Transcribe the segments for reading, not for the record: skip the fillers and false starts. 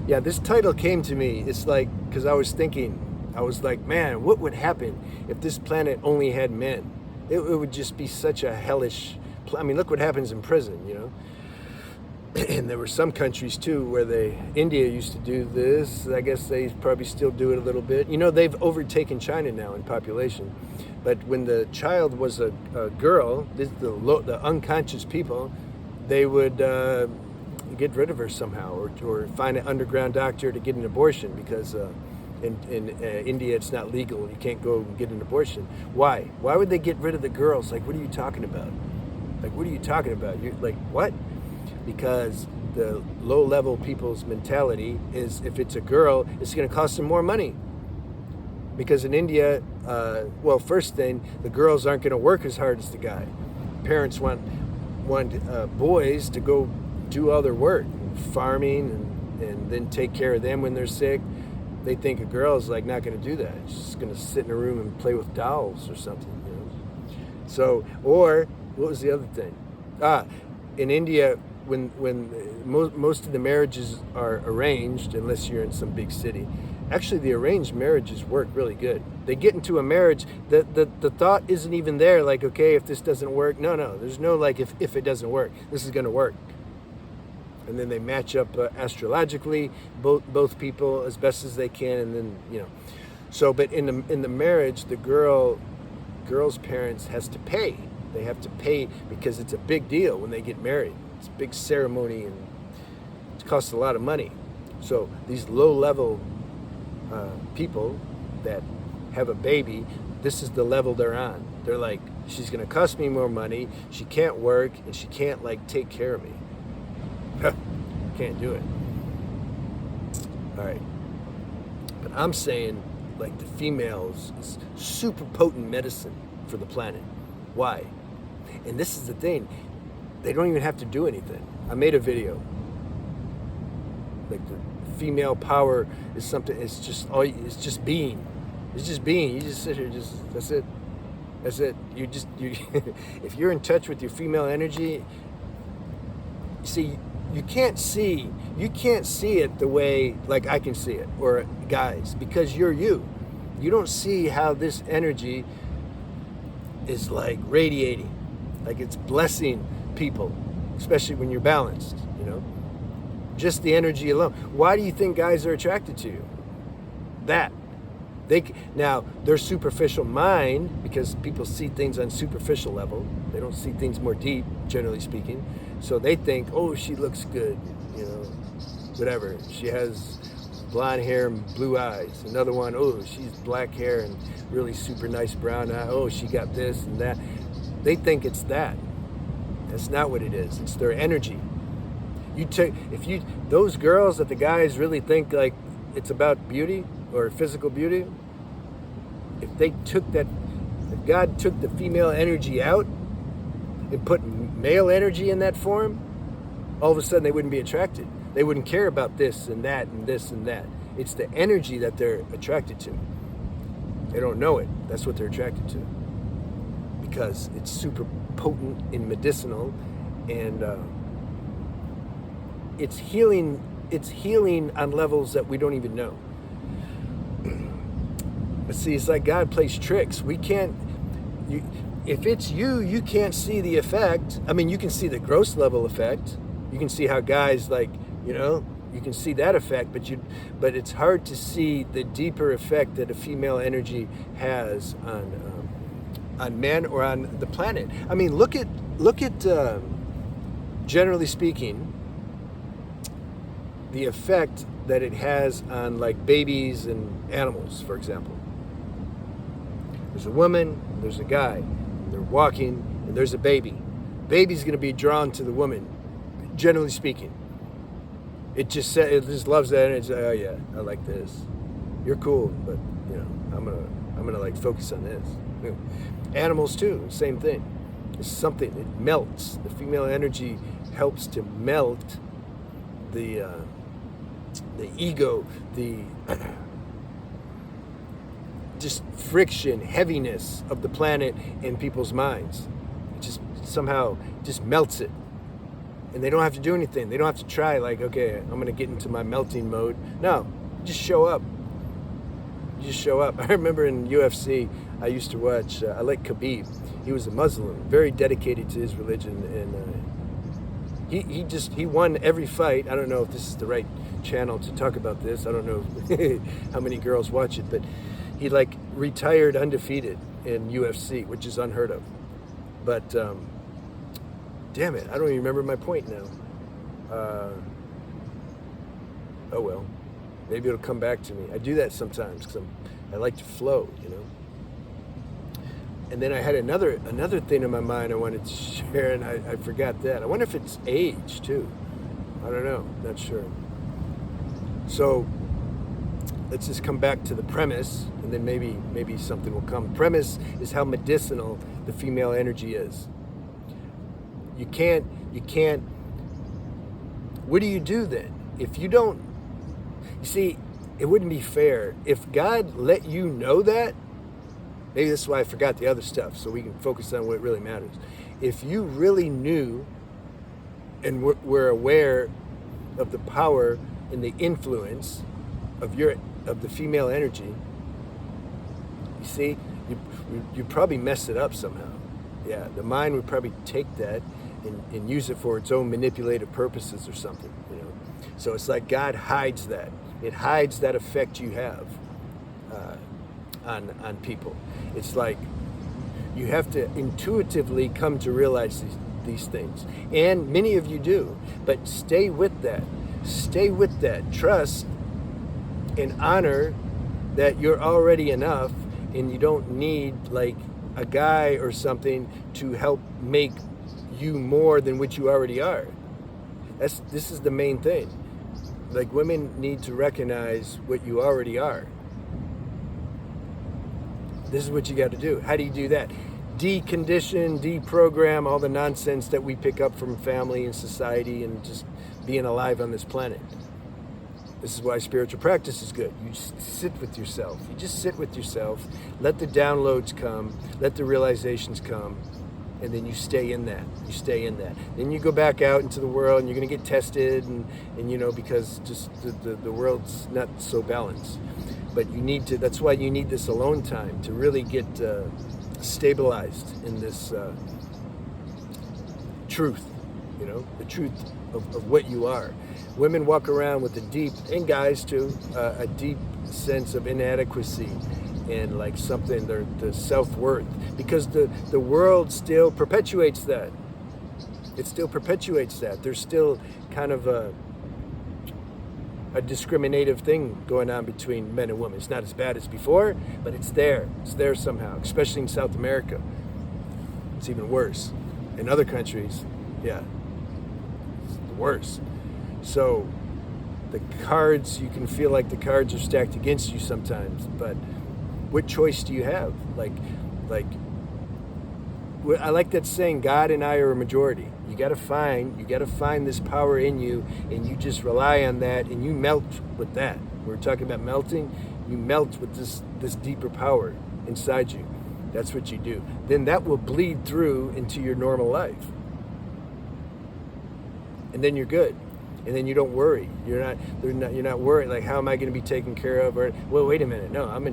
Yeah, this title came to me. It's like, because I was thinking, I was like, man, what would happen if this planet only had men? It would just be such a hellish. I mean, look what happens in prison, you know. And there were some countries too where India used to do this. I guess they probably still do it a little bit. You know, they've overtaken China now in population. But when the child was a girl, the unconscious people, they would get rid of her somehow, or find an underground doctor to get an abortion, because in India it's not legal. You can't go and get an abortion. Why? Why would they get rid of the girls? Like, what are you talking about? Like, what are you talking about? You're like, what? Because the low-level people's mentality is, if it's a girl, it's going to cost them more money. Because in India, well, first thing, the girls aren't going to work as hard as the guy. Parents want boys to go do all their work, farming, and then take care of them when they're sick. They think a girl is like not going to do that. She's just going to sit in a room and play with dolls or something, you know. So, or what was the other thing? In India, when most of the marriages are arranged, unless you're in some big city, actually the arranged marriages work really good. They get into a marriage, the thought isn't even there, like, okay, if this doesn't work, no, there's no like, if it doesn't work, this is going to work. And then they match up astrologically, both people as best as they can, and then, you know. So, but in the marriage, the girl's parents has to pay. They have to pay because it's a big deal when they get married. It's a big ceremony and it costs a lot of money. So these low-level people that have a baby, this is the level they're on. They're like, she's going to cost me more money, she can't work, and she can't like take care of me. Can't do it. All right. But I'm saying, like, the females is super potent medicine for the planet. Why? And this is the thing. They don't even have to do anything. I made a video. Like, the female power is something, it's just being. It's just being. You just sit here, that's it. That's it. You if you're in touch with your female energy, see, you can't see it the way like I can see it, or guys, because you're you. You don't see how this energy is like radiating, like it's blessing people, especially when you're balanced, you know. Just the energy alone. Why do you think guys are attracted to you? Now, their superficial mind, because people see things on superficial level, they don't see things more deep, generally speaking. So they think, oh, she looks good, you know, whatever. She has blonde hair and blue eyes. Another one, oh, she's black hair and really super nice brown eye. Oh, she got this and that. They think it's that. That's not what it is. It's their energy. Those girls that the guys really think like it's about beauty or physical beauty, if God took the female energy out and put male energy in that form, all of a sudden they wouldn't be attracted. They wouldn't care about this and that and this and that. It's the energy that they're attracted to. They don't know it. That's what they're attracted to. Because it's super potent and medicinal, and it's healing on levels that we don't even know. But see, it's like God plays tricks. If it's you can't see the effect. I mean, you can see the gross level effect. You can see how guys, like, you know, you can see that effect, but it's hard to see the deeper effect that a female energy has on men or on the planet. I mean, look at generally speaking, the effect that it has on like babies and animals, for example. There's a woman, there's a guy, they're walking, and there's a baby. Baby's going to be drawn to the woman, generally speaking. It just loves that, and it's, oh yeah, I like this. You're cool, but you know, I'm gonna like focus on this. You know, animals too, same thing. It's something, it melts. The female energy helps to melt the ego, the just friction, heaviness of the planet in people's minds. It just somehow just melts it. And they don't have to do anything. They don't have to try like, okay, I'm going to get into my melting mode. No, just show up. You just show up. I remember in UFC, I used to watch, I like Khabib. He was a Muslim, very dedicated to his religion, and he won every fight. I don't know if this is the right channel to talk about this. I don't know how many girls watch it, but he like retired undefeated in UFC, which is unheard of. But damn it, I don't even remember my point now. Oh well, maybe it'll come back to me. I do that sometimes because I like to flow, you know. And then I had another thing in my mind I wanted to share, and I forgot that. I wonder if it's age too. I don't know, not sure. So let's just come back to the premise, and then maybe something will come. Premise is how medicinal the female energy is. You can't, what do you do then? If you don't, you see, it wouldn't be fair. If God let you know that, maybe that's why I forgot the other stuff, so we can focus on what really matters. If you really knew and were aware of the power and the influence of the female energy, you see, you probably mess it up somehow. Yeah, the mind would probably take that and use it for its own manipulative purposes or something, you know. So it's like God hides that. It hides that effect you have on people. It's like you have to intuitively come to realize these things. And many of you do, but stay with that. Stay with that. Trust and honor that you're already enough, and you don't need like a guy or something to help make you more than what you already are. This is the main thing. Like, women need to recognize what you already are. This is what you got to do. How do you do that? Decondition, deprogram all the nonsense that we pick up from family and society and just being alive on this planet. This is why spiritual practice is good. You just sit with yourself. You just sit with yourself. Let the downloads come. Let the realizations come. And then you stay in that. You stay in that. Then you go back out into the world, and you're going to get tested, and you know, because just the world's not so balanced. But you need to. That's why you need this alone time to really get stabilized in this truth. You know, the truth of what you are. Women walk around with a deep, and guys too, a deep sense of inadequacy and like something, the self-worth, because the world still perpetuates that. It still perpetuates that. There's still kind of a discriminative thing going on between men and women. It's not as bad as before, but it's there. It's there somehow, especially in South America. It's even worse. In other countries, yeah, it's worse. So the cards, you can feel like the cards are stacked against you sometimes, but what choice do you have? Like, I like that saying, God and I are a majority. You got to find this power in you, and you just rely on that, and you melt with that. We're talking about melting. You melt with this deeper power inside you. That's what you do. Then that will bleed through into your normal life, and then you're good. And then you don't worry. You're not worried like, how am I going to be taken care of? Or, well, wait a minute. No, I'm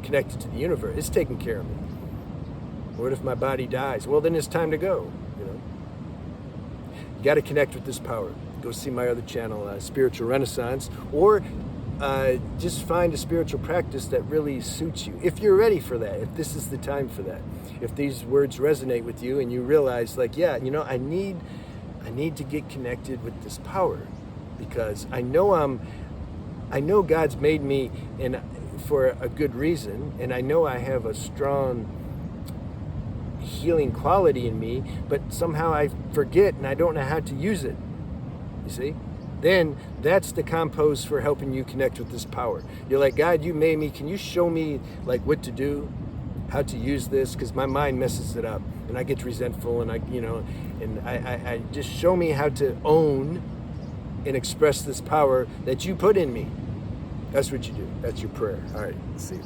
connected to the universe. It's taking care of me. What if my body dies? Well, then it's time to go. You know, you got to connect with this power. Go see my other channel, Spiritual Renaissance, or just find a spiritual practice that really suits you. If you're ready for that, if this is the time for that, if these words resonate with you, and you realize, like, yeah, you know, I need to get connected with this power, because I know God's made me for a good reason, and I know I have a strong healing quality in me, but somehow I forget and I don't know how to use it. You see? Then that's the compost for helping you connect with this power. You're like, God, you made me. Can you show me like what to do, how to use this? Because my mind messes it up, and I get resentful, and I just show me how to own and express this power that you put in me. That's what you do. That's your prayer. All right, let's see.